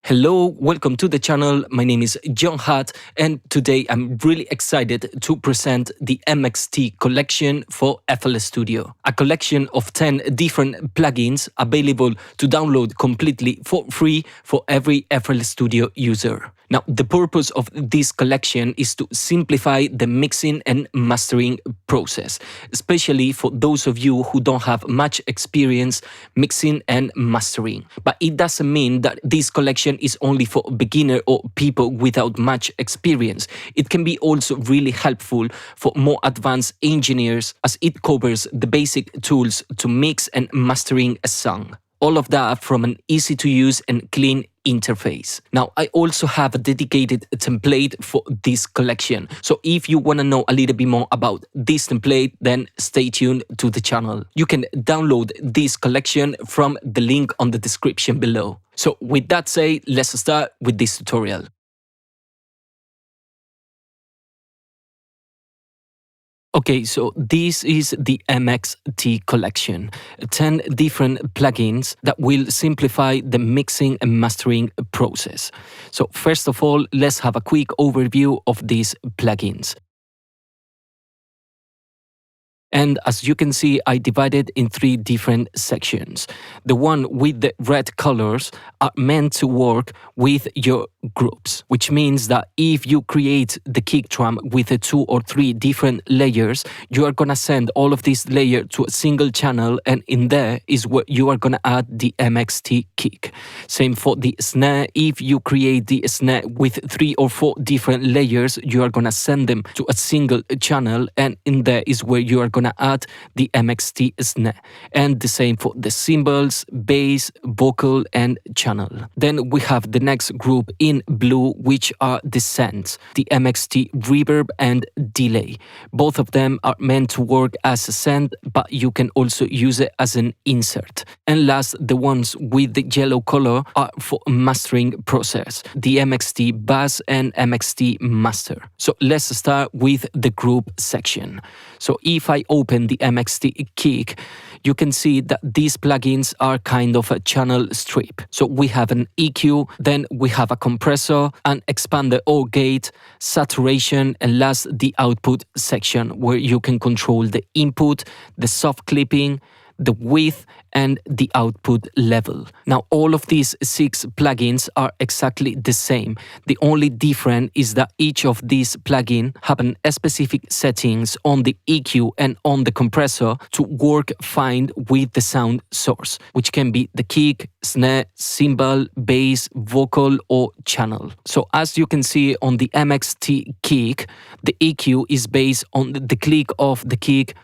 Hello, welcome to the channel. My name is JonHut, and today I'm really excited to present the MXT Collection for FL Studio. A collection of 10 different plugins available to download completely for free for every FL Studio user. Now, the purpose of this collection is to simplify the mixing and mastering process, especially for those of you who don't have much experience mixing and mastering. But it doesn't mean that this collection is only for beginner or people without much experience. It can be also really helpful for more advanced engineers, as it covers the basic tools to mix and mastering a song. All of that from an easy to use and clean interface. Now, I also have a dedicated template for this collection. So if you want to know a little bit more about this template, then stay tuned to the channel. You can download this collection from the link on the description below. So with that said, let's start with this tutorial. Okay, so this is the MXT Collection, 10 different plugins that will simplify the mixing and mastering process. So first of all, let's have a quick overview of these plugins. And as you can see, I divided in 3 different sections. The one with the red colors are meant to work with your groups, which means that if you create the kick drum with 2 or 3 different layers, you are gonna send all of these layers to a single channel, and in there is where you are gonna add the MXT kick. Same for the snare. If you create the snare with 3 or 4 different layers, you are gonna send them to a single channel, and in there is where you are gonna add the MXT snare. And the same for the cymbals, bass, vocal, and channel. Then we have the next group in blue, which are the sends, the MXT reverb and delay. Both of them are meant to work as a send, but you can also use it as an insert. And last, the ones with the yellow color are for mastering process, the MXT bass and MXT master. So let's start with the group section. So if I open the MXT kick, you can see that these plugins are kind of a channel strip. So we have an EQ, then we have a compressor, an expander or gate, saturation, and last the output section, where you can control the input, the soft clipping, the width, and the output level. Now, all of these 6 plugins are exactly the same. The only difference is that each of these plugins have an specific settings on the EQ and on the compressor to work fine with the sound source, which can be the kick, snare, cymbal, bass, vocal, or channel. So as you can see on the MXT kick, the EQ is based on the click of the kick,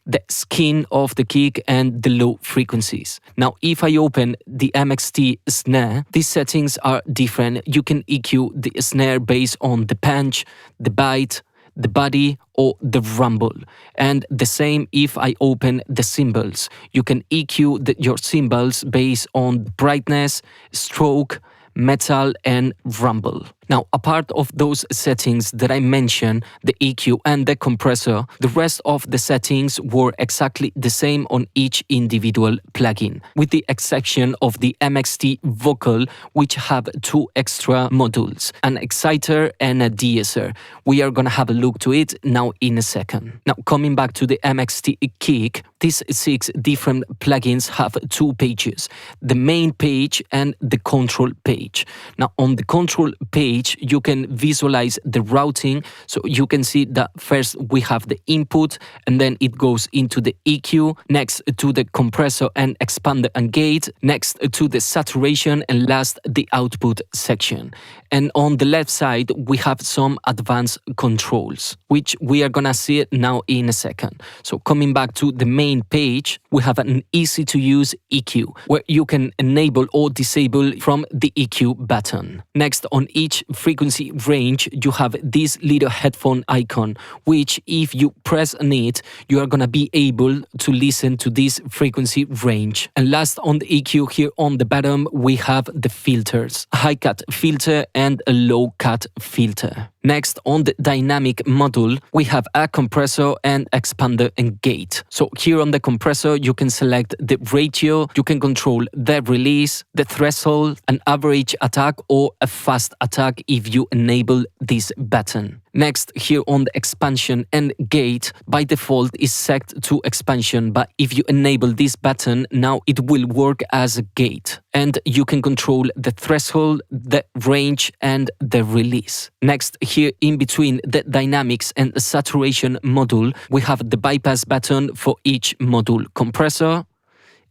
the skin of the kick, and the low frequencies. Now, if I open the MXT snare, these settings are different. You can EQ the snare based on the punch, the bite, the body, or the rumble. And the same if I open the cymbals. You can EQ your cymbals based on brightness, stroke, metal, and rumble. Now, apart of those settings that I mentioned, the EQ and the compressor, the rest of the settings were exactly the same on each individual plugin, with the exception of the MXT vocal, which have 2 extra modules, an exciter and a de-esser. We are gonna have a look to it now in a second. Now, coming back to the MXT kick, these 6 different plugins have 2 pages, the main page and the control page. Now, on the control page, you can visualize the routing. So you can see that first we have the input, and then it goes into the EQ, next to the compressor and expander and gate, next to the saturation, and last the output section. And on the left side, we have some advanced controls, which we are gonna see it now in a second. So coming back to the main page, we have an easy to use EQ, where you can enable or disable from the EQ button. Next, on each frequency range, you have this little headphone icon, which if you press on it, you are gonna be able to listen to this frequency range. And last, on the EQ here on the bottom, we have the filters, a high cut filter and a low cut filter. Next, on the dynamic module, we have a compressor and expander and gate. So here on the compressor, you can select the ratio, you can control the release, the threshold, an average attack or a fast attack if you enable this button. Next, here on the expansion and gate, by default is set to expansion, but if you enable this button, now it will work as a gate. And you can control the threshold, the range, and the release. Next, here in between the dynamics and the saturation module, we have the bypass button for each module, compressor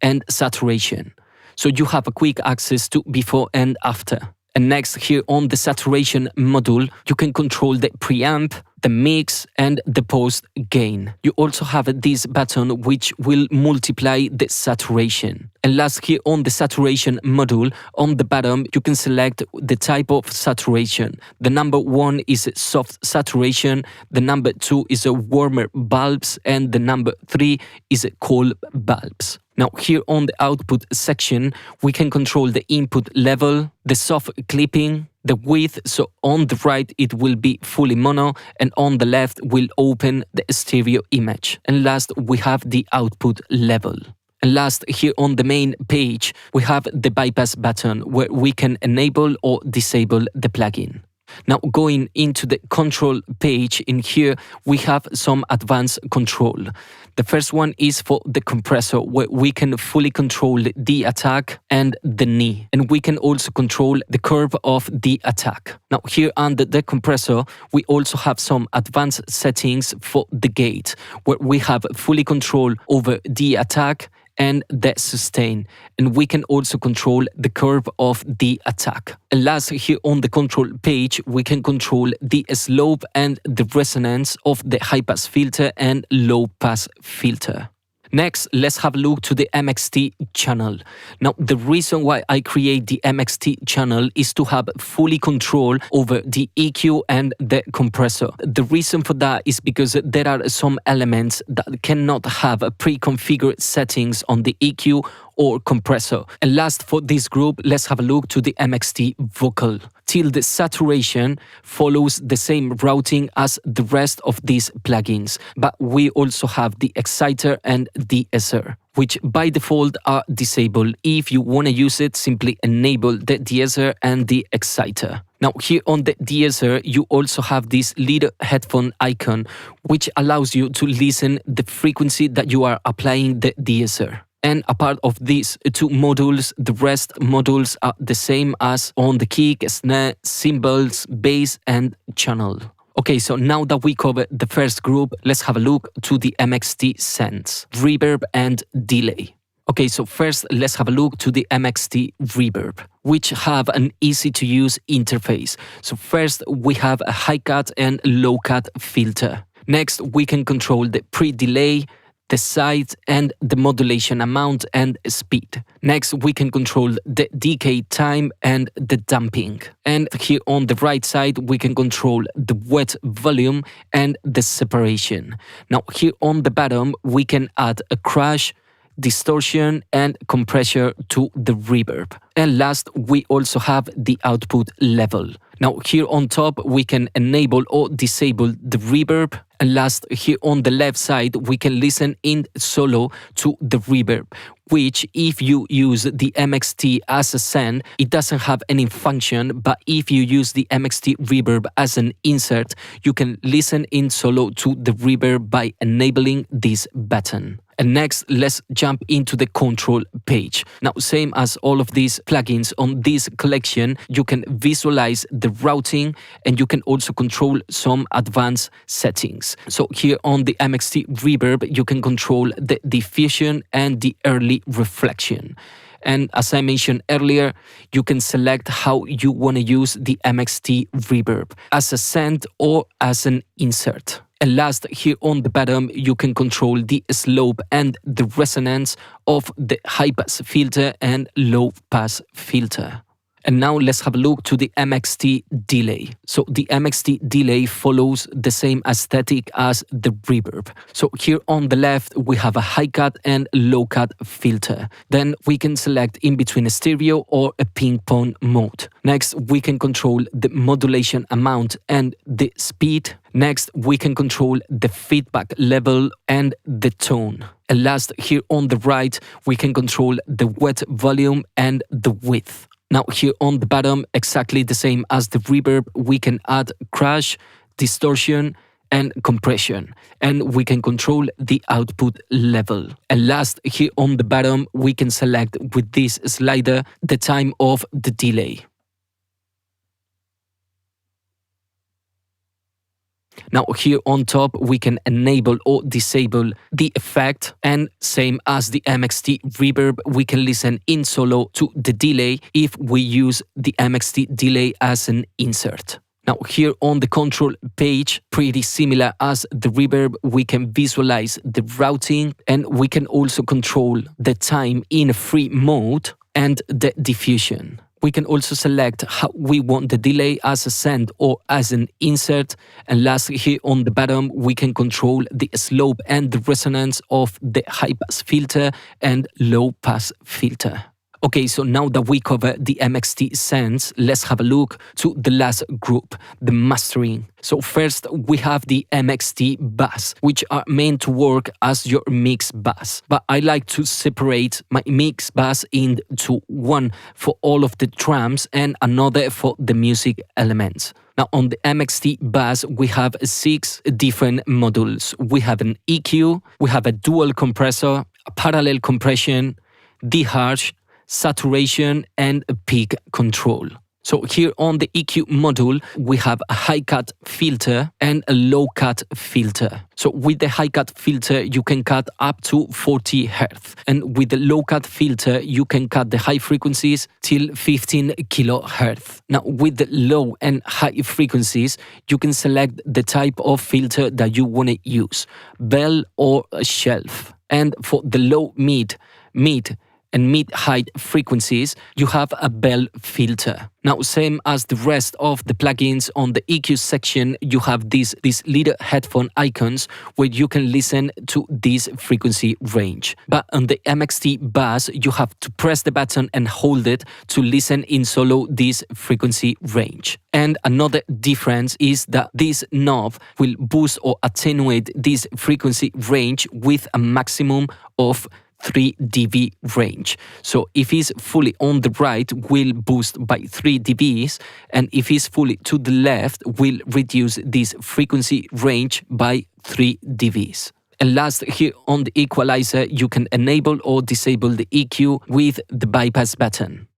and saturation. So you have a quick access to before and after. And next, here on the saturation module, you can control the preamp, the mix, and the post gain. You also have this button which will multiply the saturation. And last, here on the saturation module, on the bottom, you can select the type of saturation. The number 1 is soft saturation, the number 2 is a warmer bulbs, and the number 3 is cold bulbs. Now here on the output section, we can control the input level, the soft clipping, the width. So on the right, it will be fully mono, and on the left will open the stereo image. And last, we have the output level. And last, here on the main page, we have the bypass button where we can enable or disable the plugin. Now going into the control page, in here we have some advanced control. The first one is for the compressor, where we can fully control the attack and the knee. And we can also control the curve of the attack. Now here under the compressor, we also have some advanced settings for the gate, where we have fully control over the attack and the sustain, and we can also control the curve of the attack. And last, here on the control page, we can control the slope and the resonance of the high pass filter and low pass filter. Next, let's have a look to the MXT channel. Now, the reason why I create the MXT channel is to have fully control over the EQ and the compressor. The reason for that is because there are some elements that cannot have pre-configured settings on the EQ or compressor. And last, for this group, let's have a look to the MXT vocal. Till the saturation follows the same routing as the rest of these plugins, but we also have the exciter and de-esser, which by default are disabled. If you want to use it, simply enable the de-esser and the exciter. Now here on the de-esser, you also have this little headphone icon, which allows you to listen the frequency that you are applying the de-esser. And apart of these two modules, the rest modules are the same as on the kick, snare, cymbals, bass, and channel. Okay, so now that we covered the first group, let's have a look to the MXT sends, reverb, and delay. Okay, so first let's have a look to the MXT reverb, which have an easy to use interface. So first we have a high cut and low cut filter. Next, we can control the pre-delay, the size, and the modulation amount and speed. Next, we can control the decay time and the damping. And here on the right side, we can control the wet volume and the separation. Now, here on the bottom, we can add a crash, distortion, and compressor to the reverb. And last, we also have the output level. Now here on top, we can enable or disable the reverb. And last, here on the left side, we can listen in solo to the reverb, which if you use the MXT as a send, it doesn't have any function, but if you use the MXT reverb as an insert, you can listen in solo to the reverb by enabling this button. And next, let's jump into the control page. Now, same as all of these plugins on this collection, you can visualize the routing and you can also control some advanced settings. So here on the MXT reverb, you can control the diffusion and the early reflection. And as I mentioned earlier, you can select how you want to use the MXT reverb, as a send or as an insert. And last, here on the bottom, you can control the slope and the resonance of the high pass filter and low pass filter. And now let's have a look to the MXT delay. So the MXT delay follows the same aesthetic as the reverb. So here on the left, we have a high cut and low cut filter. Then we can select in between a stereo or a ping pong mode. Next, we can control the modulation amount and the speed. Next, we can control the feedback level and the tone. And last, here on the right, we can control the wet volume and the width. Now here on the bottom, exactly the same as the reverb, we can add crash, distortion, and compression. And we can control the output level. And last, here on the bottom, we can select with this slider the time of the delay. Now here on top, we can enable or disable the effect, and same as the MXT reverb, we can listen in solo to the delay if we use the MXT delay as an insert. Now here on the control page, pretty similar as the reverb, we can visualize the routing, and we can also control the time in free mode and the diffusion. We can also select how we want the delay as a send or as an insert. And last, here on the bottom, we can control the slope and the resonance of the high pass filter and low pass filter. Okay, so now that we cover the MXT sends, let's have a look to the last group, the mastering. So first we have the MXT bus, which are meant to work as your mix bus. But I like to separate my mix bus into one for all of the drums and another for the music elements. Now on the MXT bus, we have 6 different modules. We have an EQ, we have a dual compressor, a parallel compression, deharsh, saturation, and a peak control. So here on the EQ module, we have a high cut filter and a low cut filter. So with the high cut filter, you can cut up to 40 Hz. And with the low cut filter, you can cut the high frequencies till 15 kHz. Now with the low and high frequencies, you can select the type of filter that you want to use, bell or a shelf. And for the low, mid, and mid-height frequencies, you have a bell filter. Now, same as the rest of the plugins on the EQ section, you have these little headphone icons where you can listen to this frequency range. But on the MXT bus, you have to press the button and hold it to listen in solo this frequency range. And another difference is that this knob will boost or attenuate this frequency range with a maximum of 3 dB range. So if it's fully on the right, will boost by 3 dBs, and if it's fully to the left, will reduce this frequency range by 3 dBs. And last, here on the equalizer, you can enable or disable the EQ with the bypass button.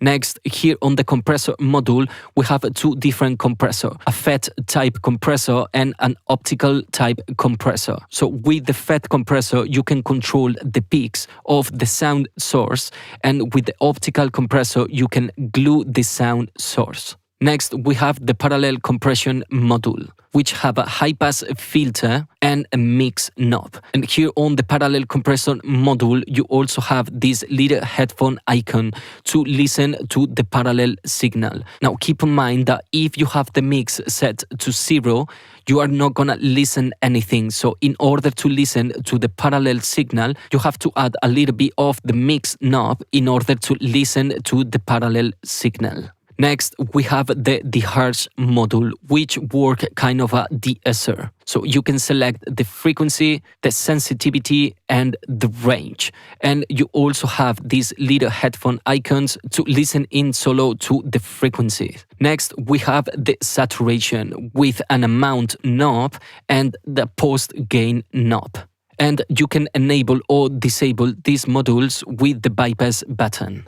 Next, here on the compressor module, we have 2 different compressors, a FET type compressor and an optical type compressor. So with the FET compressor, you can control the peaks of the sound source, and with the optical compressor, you can glue the sound source. Next, we have the parallel compression module, which have a high-pass filter and a mix knob. And here on the parallel compression module, you also have this little headphone icon to listen to the parallel signal. Now, keep in mind that if you have the mix set to 0, you are not gonna listen anything. So in order to listen to the parallel signal, you have to add a little bit of the mix knob in order to listen to the parallel signal. Next, we have the deharsh module, which work kind of a de-esser. So you can select the frequency, the sensitivity, and the range. And you also have these little headphone icons to listen in solo to the frequency. Next, we have the saturation with an amount knob and the post-gain knob. And you can enable or disable these modules with the bypass button.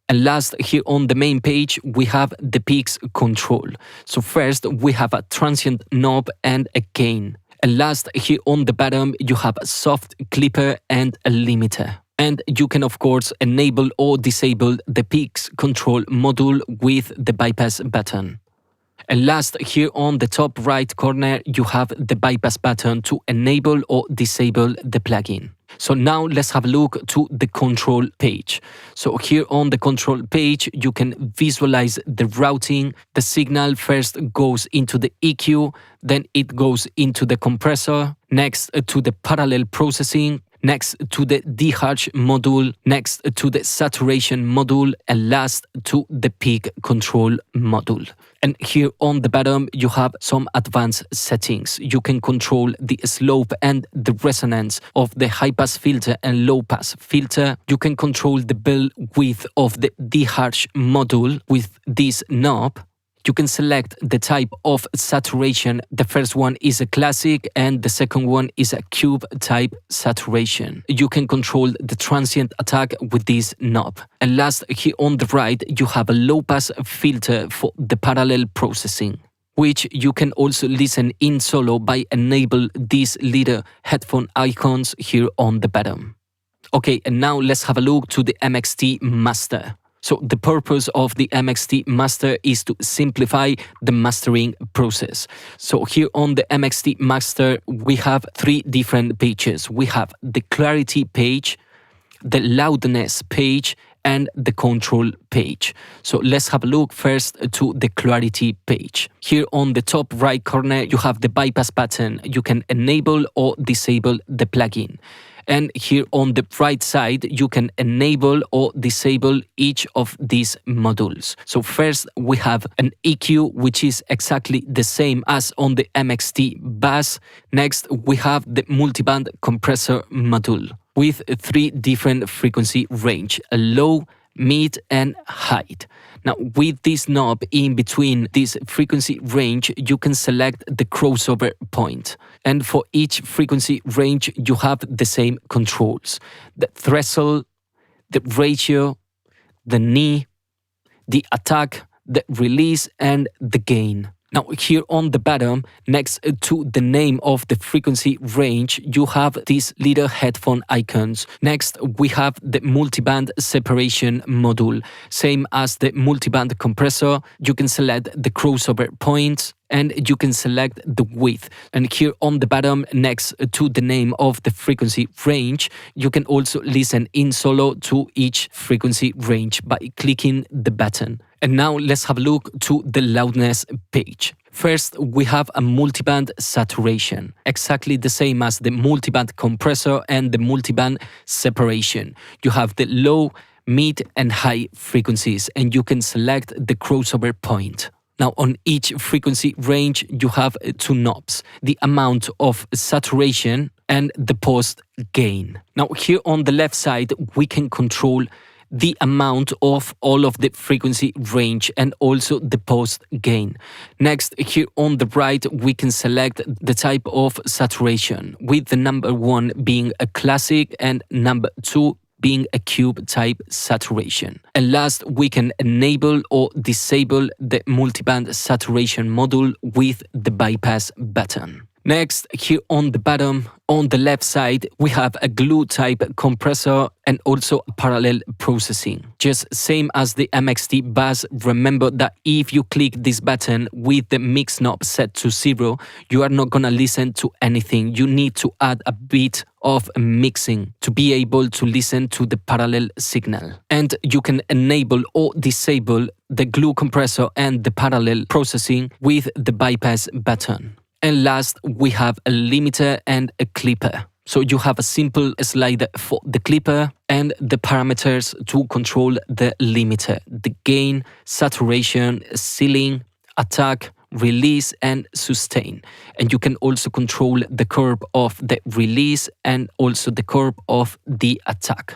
And last, here on the main page, we have the peaks control. So first, we have a transient knob and a gain. And last, here on the bottom, you have a soft clipper and a limiter. And you can, of course, enable or disable the peaks control module with the bypass button. And last, here on the top right corner, you have the bypass button to enable or disable the plugin. So now let's have a look to the control page. So here on the control page, you can visualize the routing. The signal first goes into the EQ, then it goes into the compressor, next to the parallel processing, next to the deharsh module, next to the saturation module, and last to the peak control module. And here on the bottom, you have some advanced settings. You can control the slope and the resonance of the high-pass filter and low-pass filter. You can control the bell width of the deharsh module with this knob. You can select the type of saturation. The first one is a classic and the second one is a cube type saturation. You can control the transient attack with this knob. And last, here on the right, you have a low pass filter for the parallel processing, which you can also listen in solo by enable these little headphone icons here on the bottom. Okay, and now let's have a look to the MXT Master. So the purpose of the MXT Master is to simplify the mastering process. So here on the MXT Master, we have 3 different pages. We have the clarity page, the loudness page, and the control page. So let's have a look first to the clarity page. Here on the top right corner, you have the bypass button. You can enable or disable the plugin. And here on the right side, you can enable or disable each of these modules. So first, we have an EQ, which is exactly the same as on the MXT bass. Next, we have the multiband compressor module with 3 different frequency range, a low, mid, and high. Now, with this knob in between this frequency range, you can select the crossover point. And for each frequency range, you have the same controls: the threshold, the ratio, the knee, the attack, the release, and the gain. Now, here on the bottom, next to the name of the frequency range, you have these little headphone icons. Next, we have the multiband separation module. Same as the multiband compressor, you can select the crossover points and you can select the width. And here on the bottom, next to the name of the frequency range, you can also listen in solo to each frequency range by clicking the button. And now let's have a look to the loudness page. First, we have a multiband saturation, exactly the same as the multiband compressor and the multiband separation. You have the low, mid, and high frequencies, and you can select the crossover point. Now, on each frequency range, you have 2 knobs, the amount of saturation and the post gain. Now, here on the left side, we can control the amount of all of the frequency range and also the post gain. Next, here on the right, we can select the type of saturation, with the number 1 being a classic and number 2 being a cube type saturation. And last, we can enable or disable the multiband saturation module with the bypass button. Next, here on the bottom, on the left side, we have a glue type compressor and also parallel processing. Just same as the MXT bass, remember that if you click this button with the mix knob set to 0, you are not gonna listen to anything. You need to add a bit of mixing to be able to listen to the parallel signal. And you can enable or disable the glue compressor and the parallel processing with the bypass button. And last, we have a limiter and a clipper. So you have a simple slider for the clipper and the parameters to control the limiter, the gain, saturation, ceiling, attack, release, and sustain. And you can also control the curve of the release and also the curve of the attack.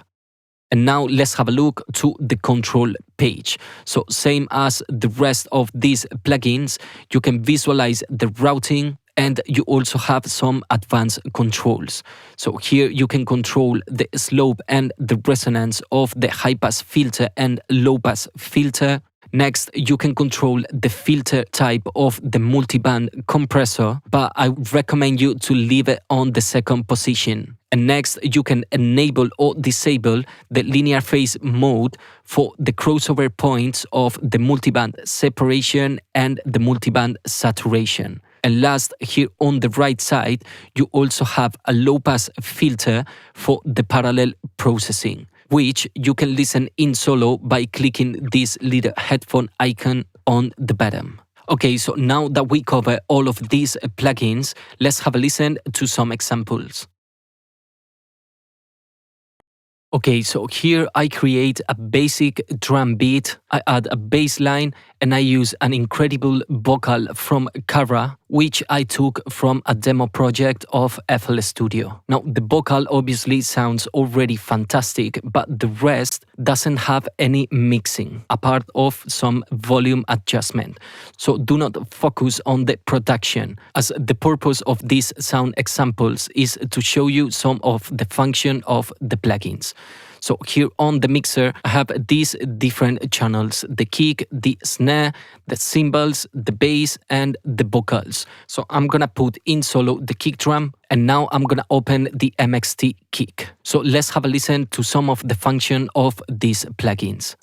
And now let's have a look to the control page. So same as the rest of these plugins, you can visualize the routing and you also have some advanced controls. So here you can control the slope and the resonance of the high pass filter and low pass filter. Next, you can control the filter type of the multiband compressor, but I recommend you to leave it on the second position. And next, you can enable or disable the linear phase mode for the crossover points of the multiband separation and the multiband saturation. And last, here on the right side, you also have a low pass filter for the parallel processing, which you can listen in solo by clicking this little headphone icon on the bottom. Okay, so now that we cover all of these plugins, let's have a listen to some examples. Okay, so here I create a basic drum beat, I add a bass line, and I use an incredible vocal from Kara, which I took from a demo project of FL Studio. Now, the vocal obviously sounds already fantastic, but the rest doesn't have any mixing, apart of some volume adjustment. So do not focus on the production, as the purpose of these sound examples is to show you some of the function of the plugins. So here on the mixer, I have these different channels: the kick, the snare, the cymbals, the bass, and the vocals. So I'm gonna put in solo the kick drum, and now I'm gonna open the MXT kick. So let's have a listen to some of the function of these plugins.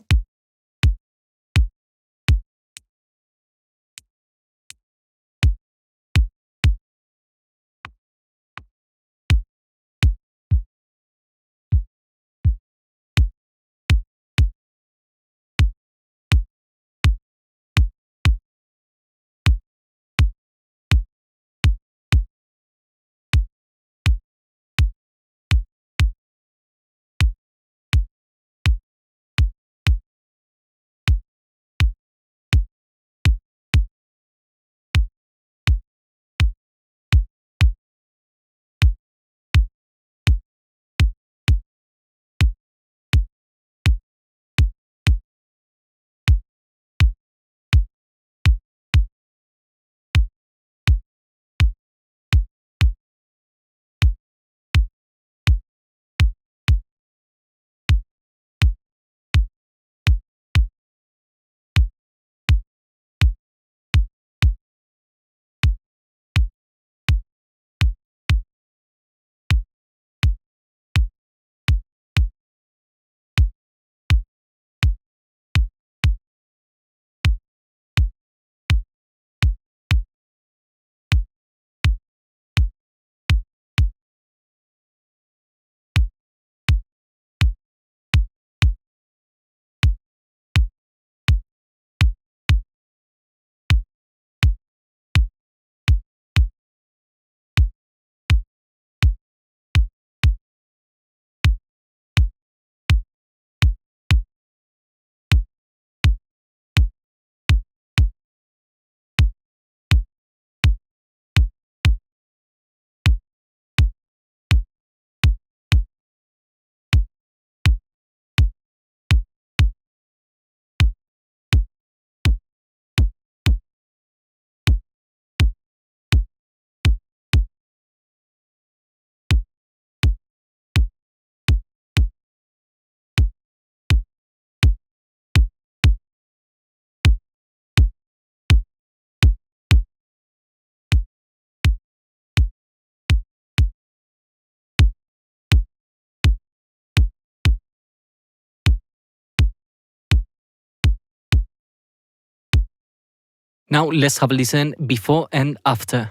Now let's have a listen before and after.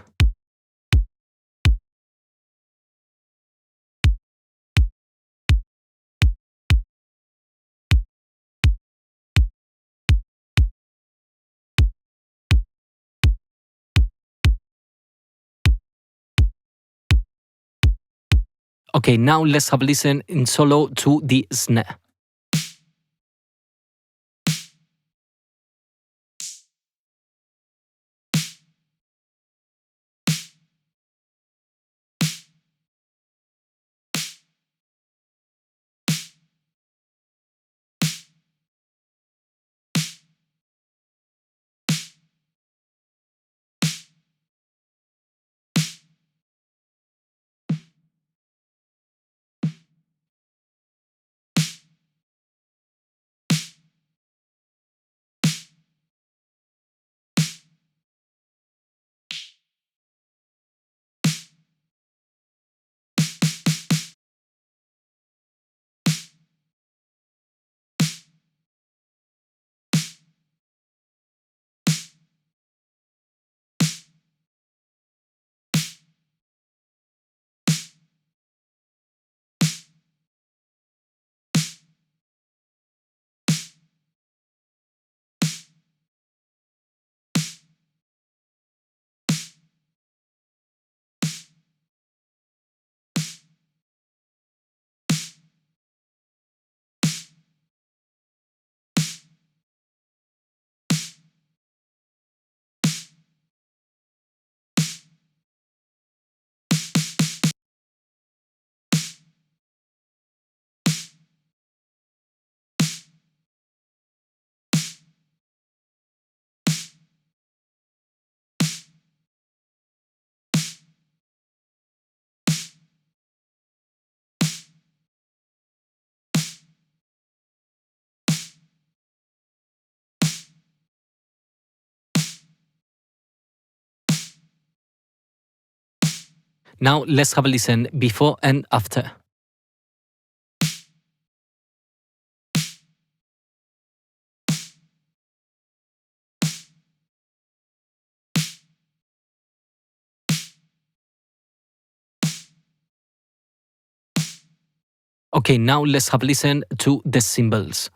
Okay, now let's have a listen in solo to the snare. Now let's have a listen before and after. Okay, now let's have a listen to the cymbals.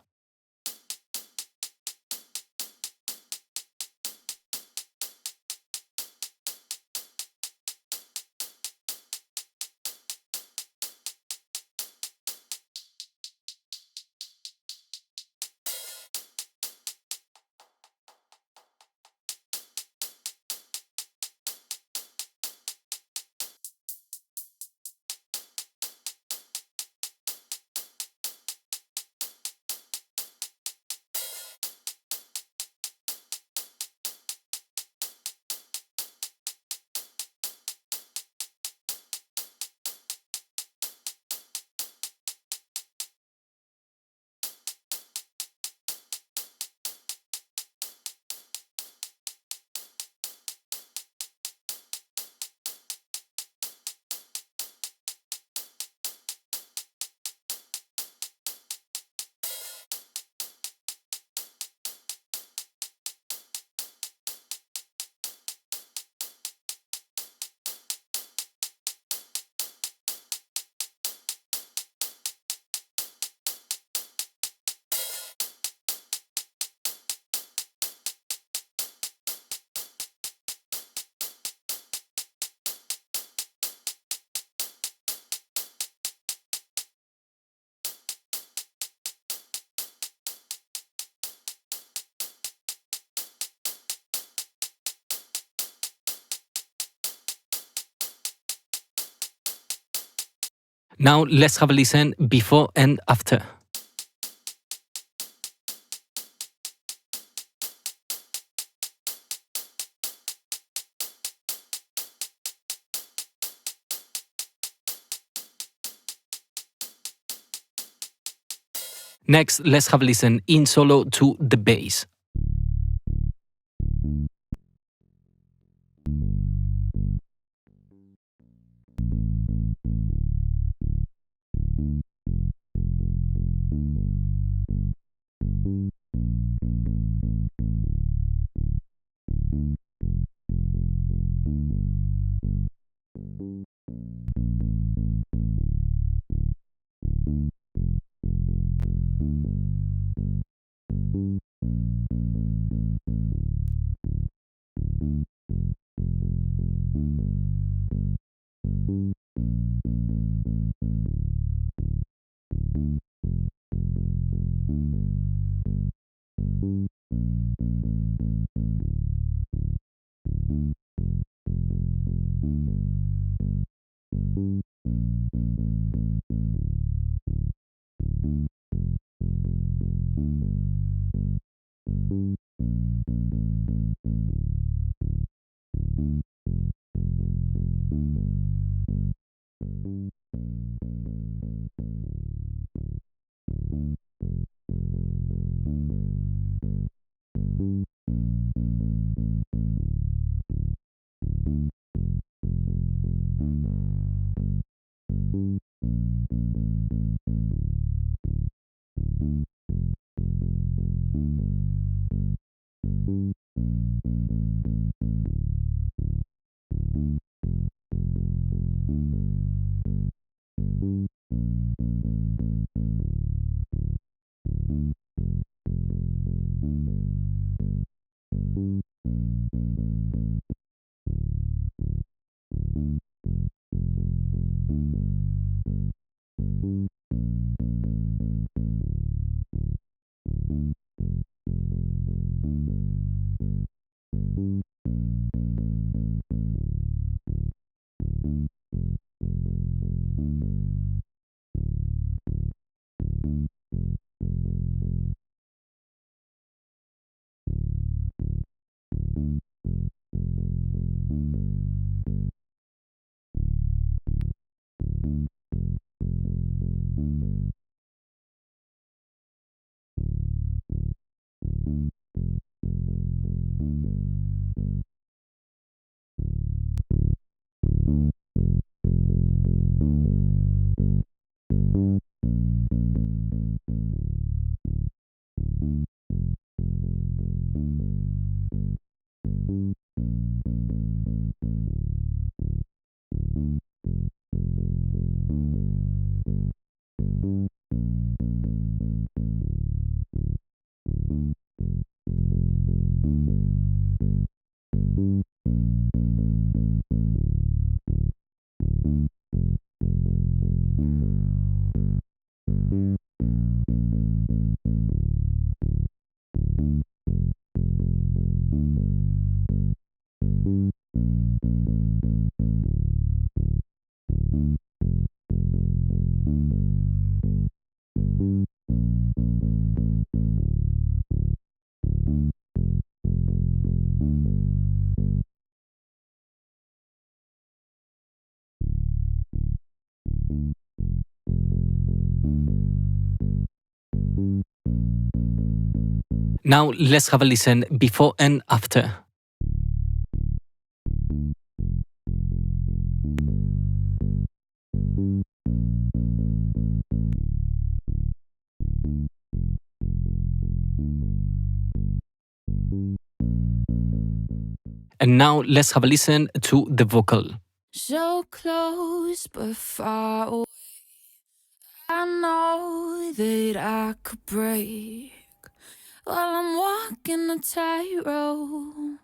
Now let's have a listen before and after. Next, let's have a listen in solo to the bass. Now let's have a listen before and after. And now let's have a listen to the vocal. So close but far away. I know that I could break while I'm walking a tightrope.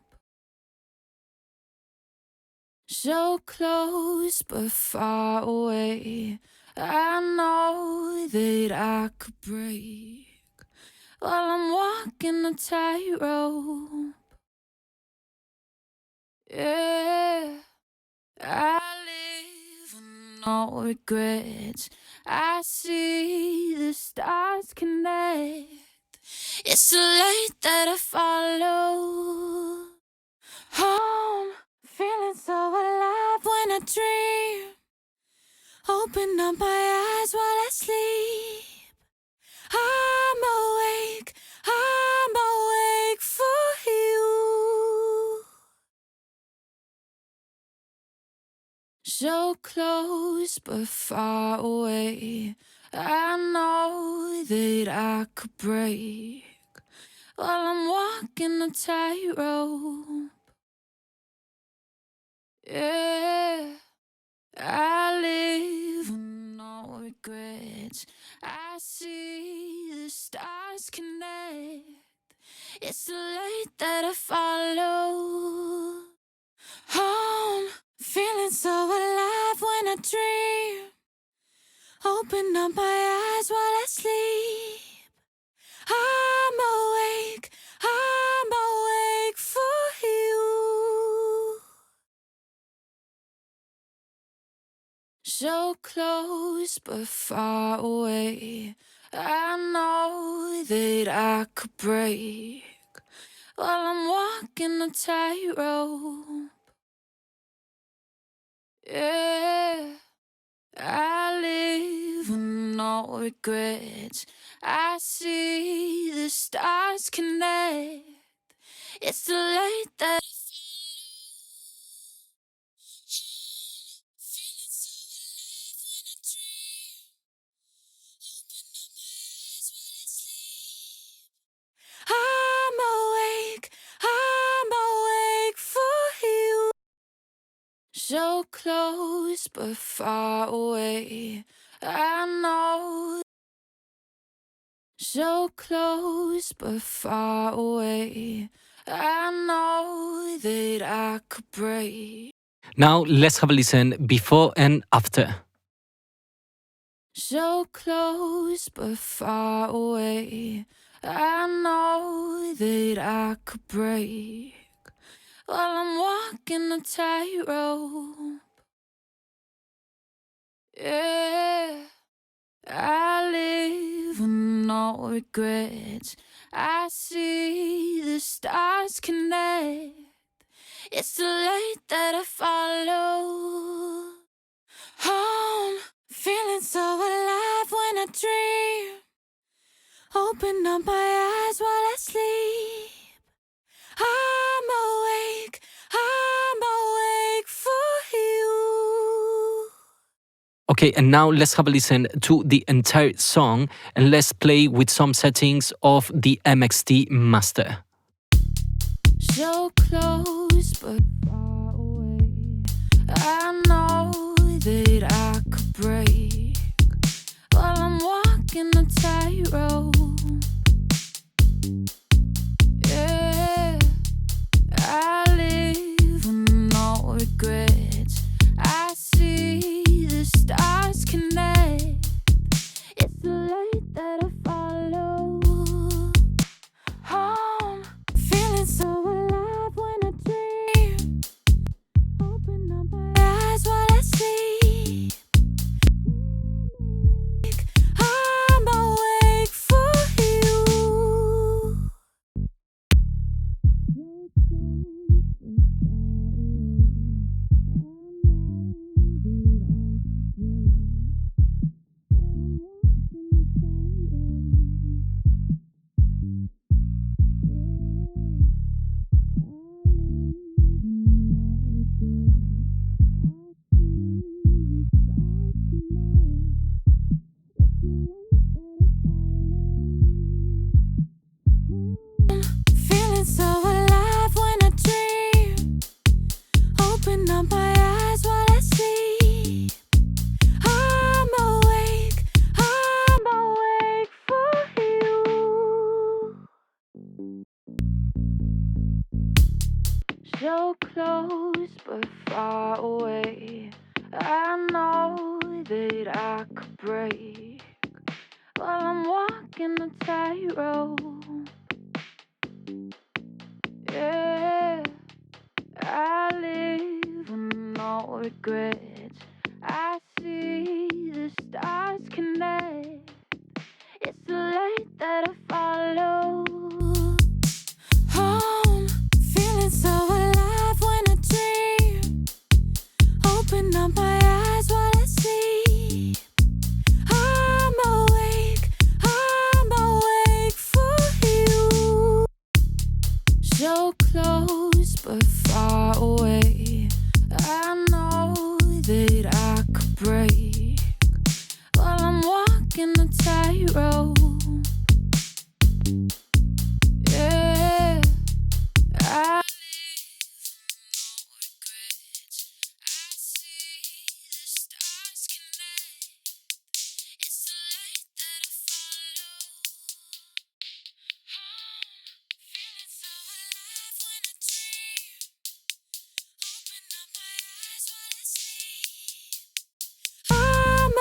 So close but far away. I know that I could break while I'm walking a tightrope. Yeah, I live with no regrets. I see the stars connect. It's too late that I follow home, feeling so alive when I dream. Open up my eyes while I sleep. I'm awake for you. So close but far away. I know that I could break while I'm walking a tightrope. Yeah, I live with no regrets. I see the stars connect. It's too late that I follow home, feeling so alive when I dream. Open up my eyes while I sleep. I'm awake for you. So close but far away. I know that I could break while I'm walking a tightrope. Yeah, I live with no regrets. I see the stars connect. It's too late that I'm awake for you. So close but far away. I know. So close but far away. I know that I could break. Now let's have a listen before and after. So close but far away. I know that I could break while I'm walking a tightrope. Yeah, I live with no regrets. I see the stars connect. It's too late that I follow home, feeling so alive when I dream. Open up my eyes while I sleep. I'm awake for you. Okay, and now let's have a listen to the entire song and let's play with some settings of the MXT Master. So close but far away. I know that I could break while I'm walking a tightrope. Yeah, I live with no regrets. I see the stars connect. It's too late that I follow home, feeling so alive when I dream. Open up my eyes while I sleep. So close but far away. I know that I could break while I'm walking the tightrope. Yeah, I live with no regrets. I see the stars connect. It's the light that I follow. Home, feeling so alive when I dream. Open up my eyes while I sleep. I'm awake for you. So close but far away. I know that I could break while I'm walking the tightrope. Yeah, I live no regrets. I see the stars connect. It's the light that I follow. Feeling so alive when I dream. Open up my eyes while I sleep. I'm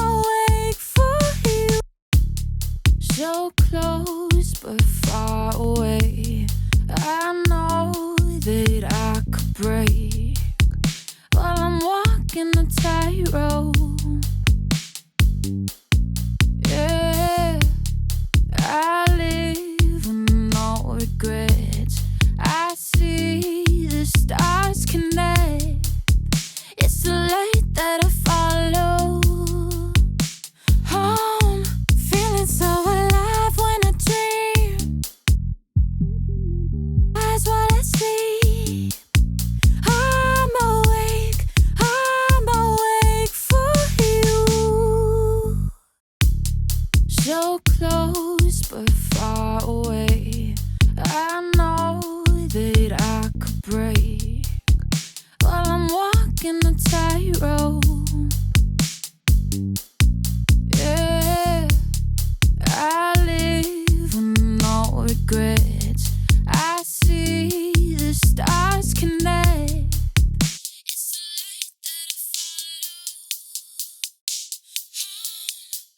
awake for you. So close but far away. I know that I could break while I'm walking the tightrope. Yeah, I live with no regrets. I see the stars connect. It's the light that I follow. Home, feeling so alive when I dream. Eyes while I sleep. I'm awake for you. So close but far away. I know that I could break while I'm walking the tightrope. Yeah, I live with no regrets. I see the stars connect. It's the light that I follow.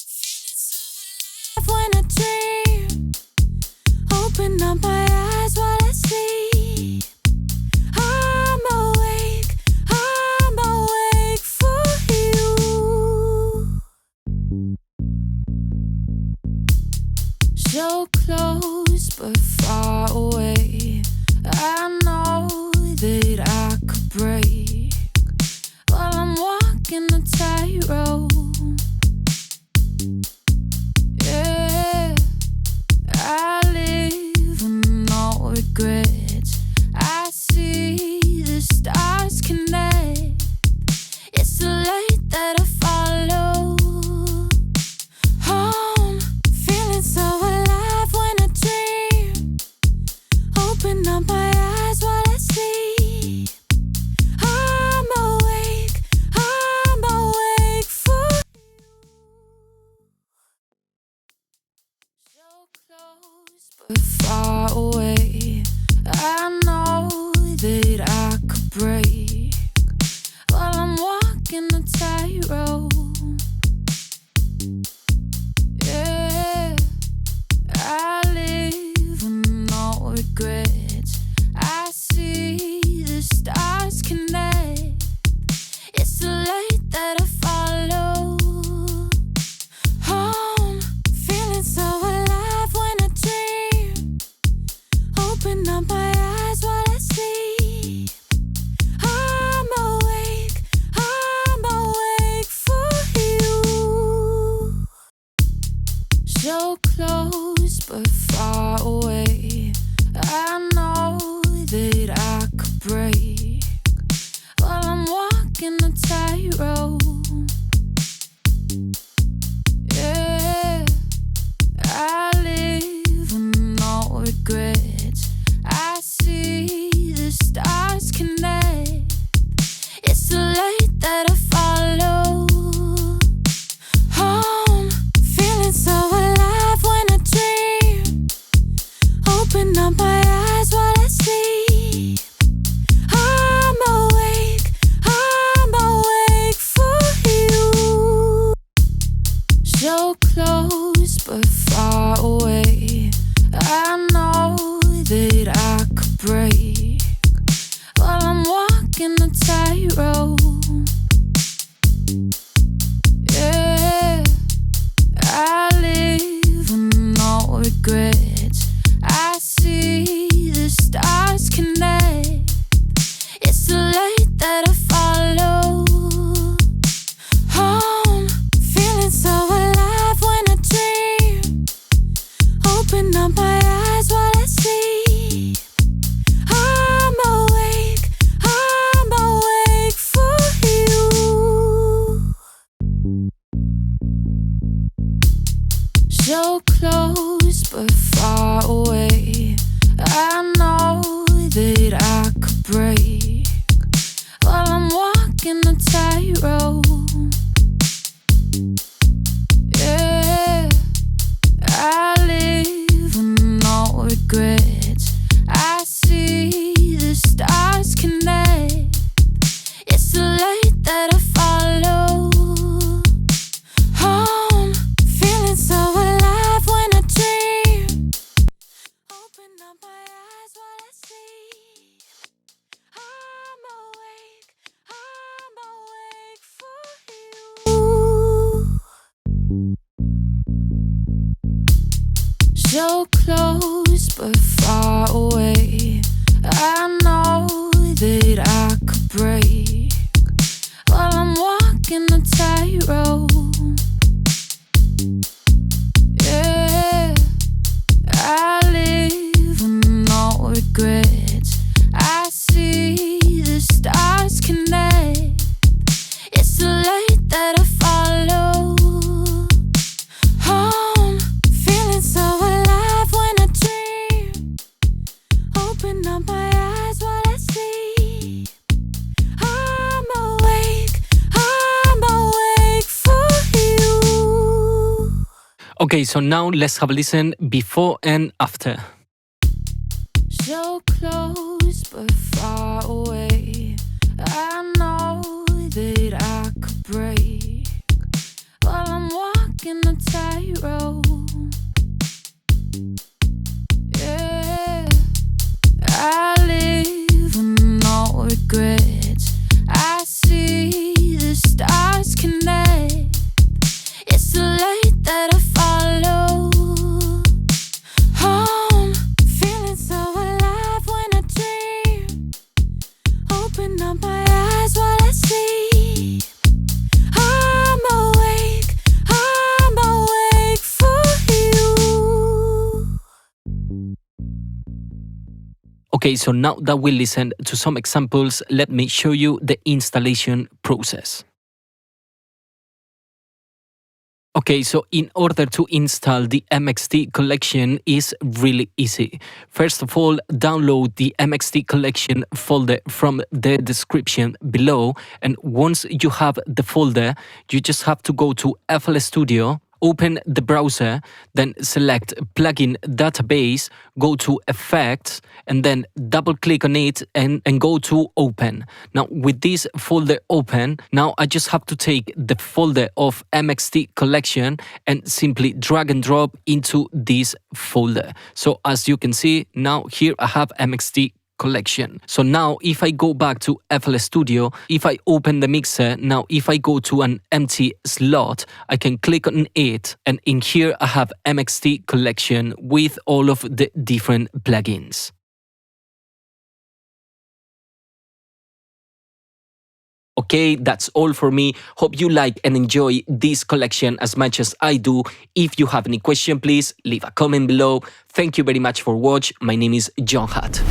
Feeling so alive when I dream. Open up my eyes while I sleep. I'm awake for you. So close but far away. I know that I could break while I'm walking the tightrope. Yeah, I live with no regrets. I see the stars connect. It's the light that I follow. Home, feeling so alive when I dream. Open up my eyes while I sleep. I'm awake for so close but far away. I know that I could break while I'm walking the tightrope. Yeah, I live with no regrets. I see the stars connect. It's the light that I follow. Home, feeling so alive when I dream. Open up my eyes while I sleep. I'm awake for you. So close but far away. I know that I could break while I'm walking the tightrope. Yeah, I live with no regrets. I see the stars connect. It's the light that I follow. Home, feeling so alive when I dream. So close but far away. I know that I could break while I'm walking a tightrope. Yeah, I live with no regrets. I see the stars connect. It's too late that I follow home, feeling so alive when I dream. Open up my eyes while I sleep. I'm awake for you. So close but far away. I know that I could break while I'm walking a tightrope. Yeah, I live with no regrets. I see the stars connect. It's too late that I follow home, feeling so alive when I dream. Open up my eyes while I sleep. I'm awake for you. Okay, so now let's have a listen before and after. So close but far away. I know that I could break while I'm walking a tightrope. Yeah, I live with no regrets. I see the stars connect. It's too late that I follow home, feeling so alive when I dream. Open up my eyes while I sleep. I'm awake for you. Okay, so now that we listened to some examples, let me show you the installation process. Okay, so in order to install the MXT Collection is really easy. First of all, download the MXT Collection folder from the description below, and once you have the folder, you just have to go to FL Studio, open the browser, then select Plugin Database, go to Effects, and then double click on it and go to Open. Now with this folder open, now I just have to take the folder of MXT Collection and simply drag and drop into this folder. So as you can see, now here I have MXT Collection. So now if I go back to FL Studio, if I open the mixer, now if I go to an empty slot, I can click on it, and in here I have MXT Collection with all of the different plugins. Okay, that's all for me. Hope you like and enjoy this collection as much as I do. If you have any question, please leave a comment below. Thank you very much for watching. My name is JonHut.